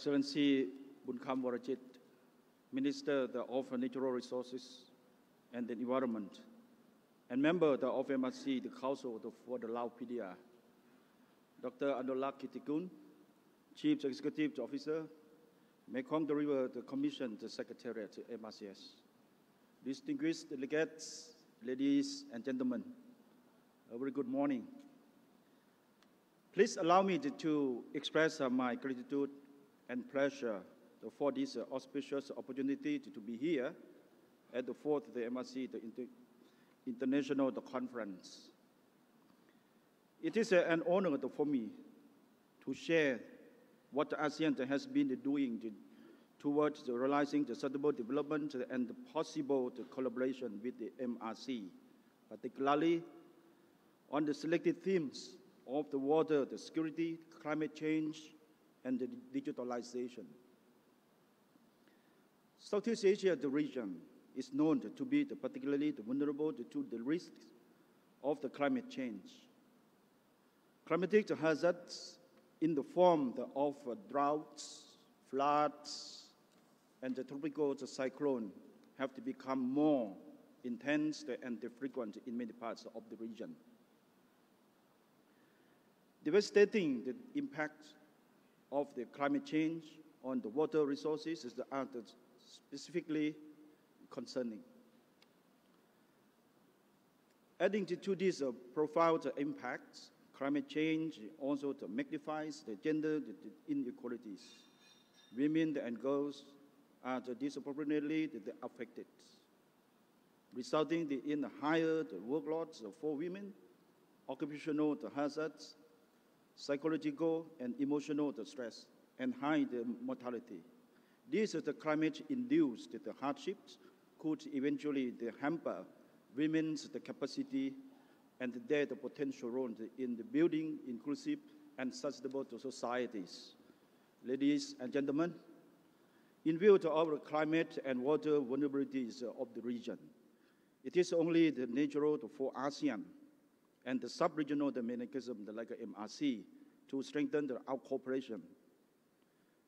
Excellency Bunkam Warajit, Minister of Natural Resources and the Environment, and member of MRC, the Council for the Lao PDR, Dr. Anulak Kitikun, Chief Executive Officer, Mekong the River, the Commission, the Secretariat, MRCS. Distinguished delegates, ladies and gentlemen, a very good morning. Please allow me to express my gratitude and pleasure for this auspicious opportunity to be here at the 4th MRC, the International Conference. It is an honor for me to share what ASEAN has been doing towards realizing the sustainable development and the possible collaboration with the MRC, particularly on the selected themes of the water, the security, climate change, and the digitalization. Southeast Asia, the region, is known to be particularly vulnerable to the risks of the climate change. Climatic hazards in the form of droughts, floods, and the tropical cyclone have to become more intense and frequent in many parts of the region. Devastating the impact of the climate change on the water resources is specifically concerning. Adding to these profound impacts, climate change also magnifies the gender inequalities. Women and girls are disproportionately affected, resulting in higher workloads for women, occupational hazards, psychological and emotional stress, and high mortality. These climate-induced hardships could eventually hamper women's capacity and their potential role in building inclusive and sustainable societies. Ladies and gentlemen, in view of our climate and water vulnerabilities of the region, it is only natural for ASEAN and the sub-regional mechanism like MRC to strengthen our cooperation.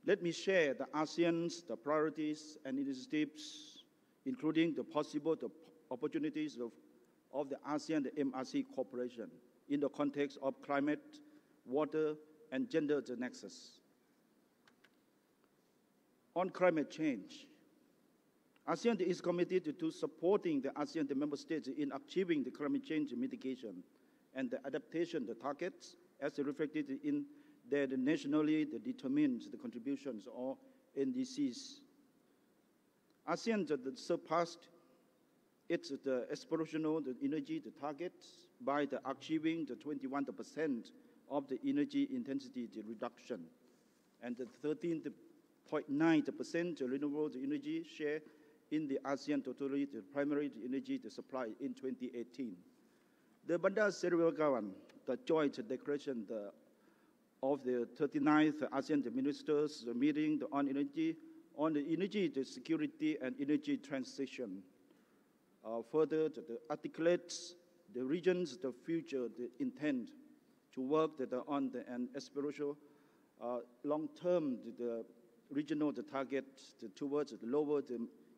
Let me share the ASEAN's priorities and initiatives, including the possible opportunities of the ASEAN and MRC cooperation in the context of climate, water, and gender nexus. On climate change, ASEAN is committed to supporting the ASEAN member states in achieving the climate change mitigation and the adaptation targets as reflected in their nationally determined contributions or NDCs. ASEAN surpassed its aspirational energy targets by achieving 21% of the energy intensity reduction and 13.9% renewable energy share in the ASEAN totally primary energy supply in 2018. The Bandar Seri Begawan, the joint declaration of the 39th ASEAN Ministers meeting on energy security and energy transition, further articulates the region's future intent to work on an aspirational long-term regional target towards lower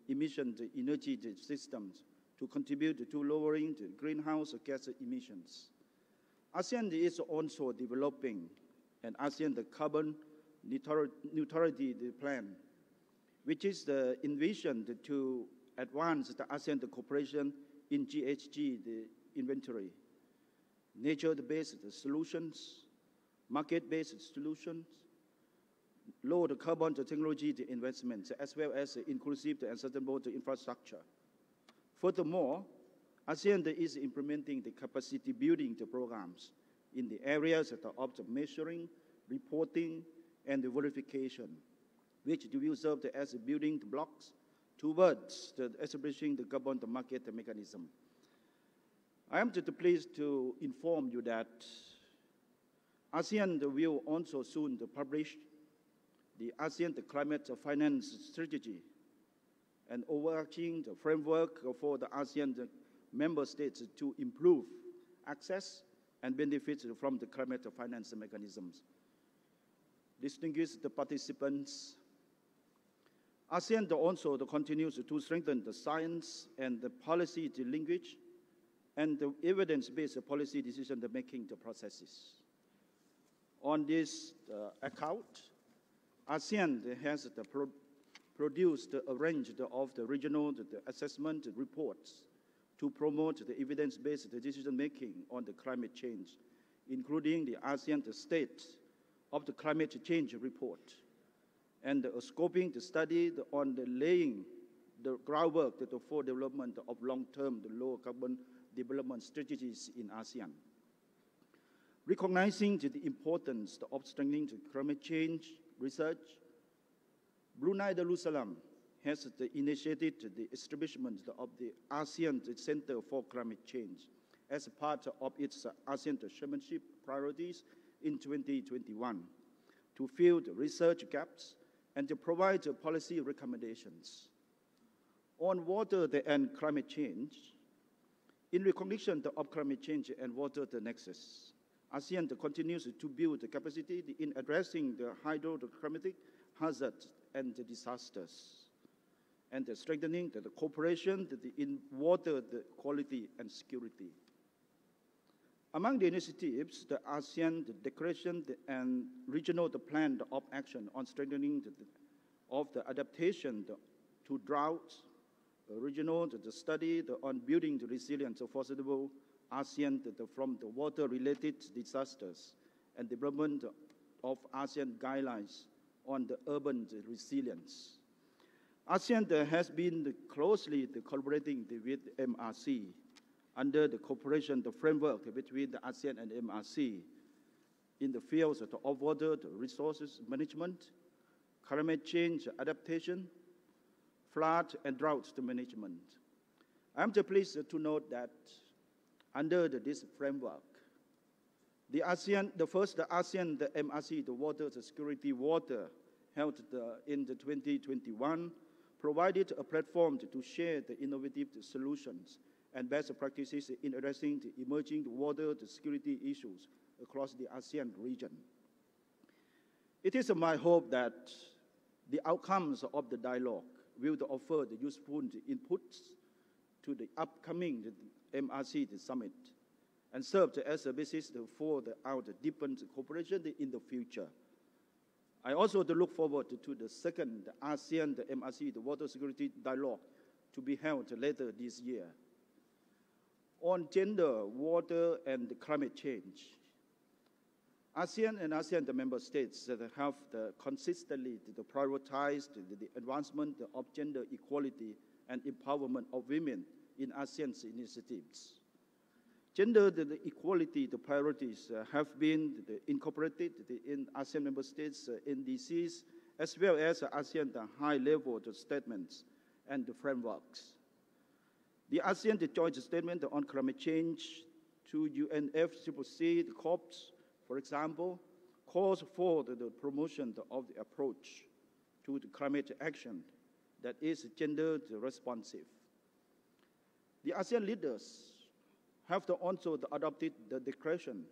emission energy systems to contribute to lowering the greenhouse gas emissions. ASEAN is also developing an ASEAN carbon neutrality plan, which is envisioned to advance the ASEAN cooperation in GHG inventory, nature-based solutions, market-based solutions, low carbon technology investments, as well as inclusive and sustainable infrastructure. Furthermore, ASEAN is implementing the capacity building programs in the areas of measuring, reporting, and verification, which will serve as building blocks towards establishing the carbon market mechanism. I am pleased to inform you that ASEAN will also soon publish the ASEAN Climate Finance Strategy, an overarching framework for the ASEAN member states to improve access and benefits from the climate finance mechanisms. distinguished participants, ASEAN also continues to strengthen the science and the policy linkage and the evidence-based policy decision-making processes. On this account, ASEAN has produced a range of the regional assessment reports to promote the evidence-based decision-making on the climate change, including the ASEAN State of the Climate Change Report, and scoping the study on the laying the groundwork for development of long-term low-carbon development strategies in ASEAN. Recognizing the importance of strengthening the climate change research, Brunei Darussalam has initiated the establishment of the ASEAN Center for Climate Change as part of its ASEAN chairmanship priorities in 2021 to fill the research gaps and to provide policy recommendations. On water and climate change, in recognition of climate change and water nexus, ASEAN continues to build the capacity in addressing the hydroclimatic hazards and the disasters, and strengthening the cooperation in water quality and security. Among the initiatives, the ASEAN Declaration and Regional Plan of Action on strengthening of the adaptation to drought, regional study on building the resilience of sustainable ASEAN from the water-related disasters, and development of ASEAN guidelines on the urban resilience. ASEAN has been closely collaborating with MRC under the cooperation framework between the ASEAN and MRC in the fields of water resources management, climate change adaptation, flood and drought management. I am pleased to note that under this framework, the first ASEAN, the MRC, the Water Security Water, held in 2021, provided a platform to share the innovative solutions and best practices in addressing the emerging water security issues across the ASEAN region. It is my hope that the outcomes of the dialogue will offer the useful inputs to the upcoming MRC Summit and serve as a basis for our deepened cooperation in the future. I also look forward to the second ASEAN, the MRC, the Water Security Dialogue to be held later this year. On gender, water, and climate change, ASEAN and ASEAN the member states have consistently prioritized the advancement of gender equality and empowerment of women in ASEAN's initiatives. Gender equality priorities have been incorporated in ASEAN member states NDCs, as well as ASEAN high-level statements and frameworks. The ASEAN Joint Statement on Climate Change to UNFCCC, the COPs, for example, calls for the promotion of the approach to the climate action that is gender responsive. The ASEAN leaders have also adopted the declaration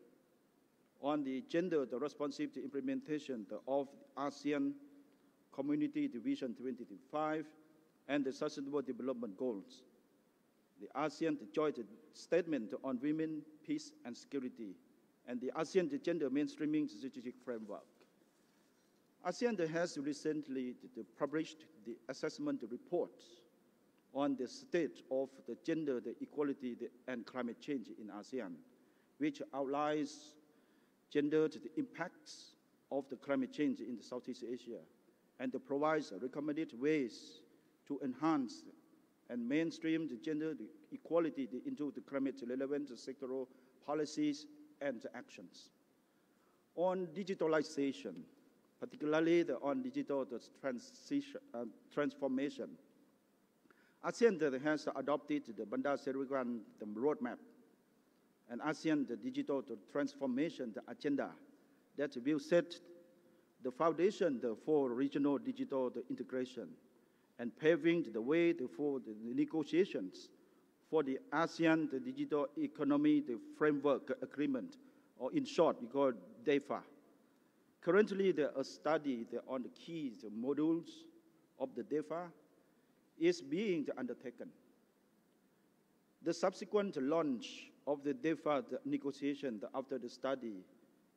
on the gender responsive implementation of ASEAN Community Vision 2025 and the Sustainable Development Goals. The ASEAN Joint Statement on Women, Peace and Security, and the ASEAN Gender Mainstreaming Strategic Framework. ASEAN has recently published the assessment report on the state of the gender equality and climate change in ASEAN, which outlines gender impacts of the climate change in Southeast Asia and provides recommended ways to enhance and mainstream the gender equality into the climate-relevant sectoral policies and actions. On digitalization, particularly on digital transformation, ASEAN has adopted the Bandar Seri Begawan roadmap and ASEAN the digital transformation agenda that will set the foundation for regional digital integration and paving the way for the negotiations for the ASEAN the Digital Economy Framework Agreement, or in short, we call DEFA, Currently, a study on the key modules of the DEFA is being undertaken. The subsequent launch of the DEFA negotiation after the study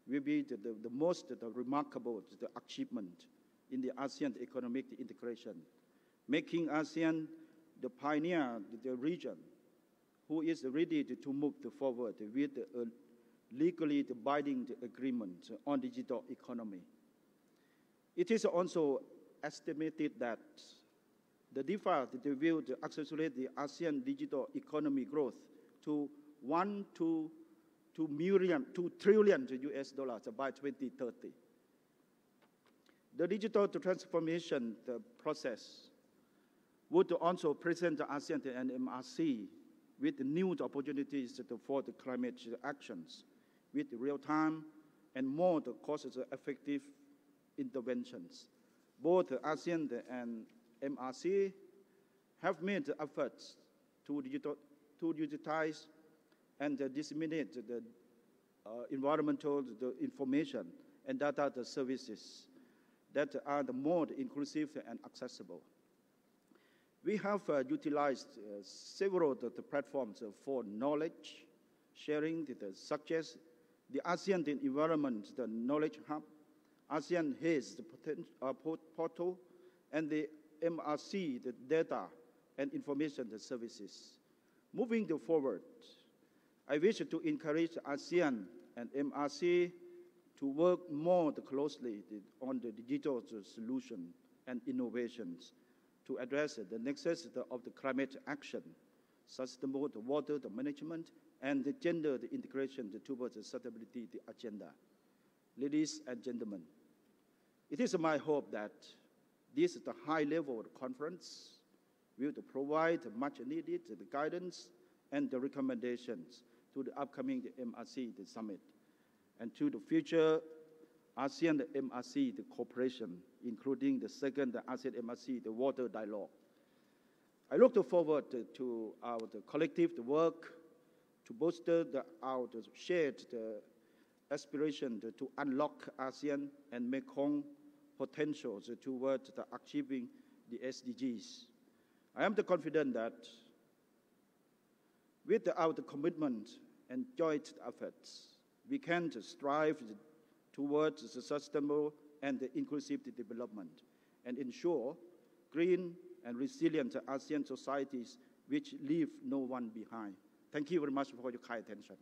will be the most remarkable achievement in the ASEAN economic integration, making ASEAN the pioneer the region who is ready to move forward with a legally binding agreement on digital economy. It is also estimated that the DEFA will accelerate the ASEAN digital economy growth to $1 to $2 trillion US dollars by 2030. The digital transformation process would also present ASEAN and MRC with new opportunities for the climate actions, with real-time and more cost-effective interventions. Both ASEAN and MRC have made efforts to digitize and disseminate the environmental information and data services that are more inclusive and accessible. We have utilized several platforms for knowledge sharing, such as the ASEAN Environment Knowledge Hub, ASEAN Haze portal, and the MRC data and information services. Moving forward, I wish to encourage ASEAN and MRC to work more closely on the digital solution and innovations to address the nexus of the climate action, sustainable water management, and the gender integration towards the sustainability agenda. Ladies and gentlemen, it is my hope that this high-level conference will provide much-needed guidance and the recommendations to the upcoming MRC Summit and to the future ASEAN-MRC cooperation, including the second ASEAN-MRC water dialogue. I look forward to our collective work to bolster our shared aspiration to unlock ASEAN and Mekong potentials towards achieving the SDGs. I am confident that with our commitment and joint efforts, we can strive towards sustainable and inclusive development and ensure green and resilient ASEAN societies which leave no one behind. Thank you very much for your kind attention.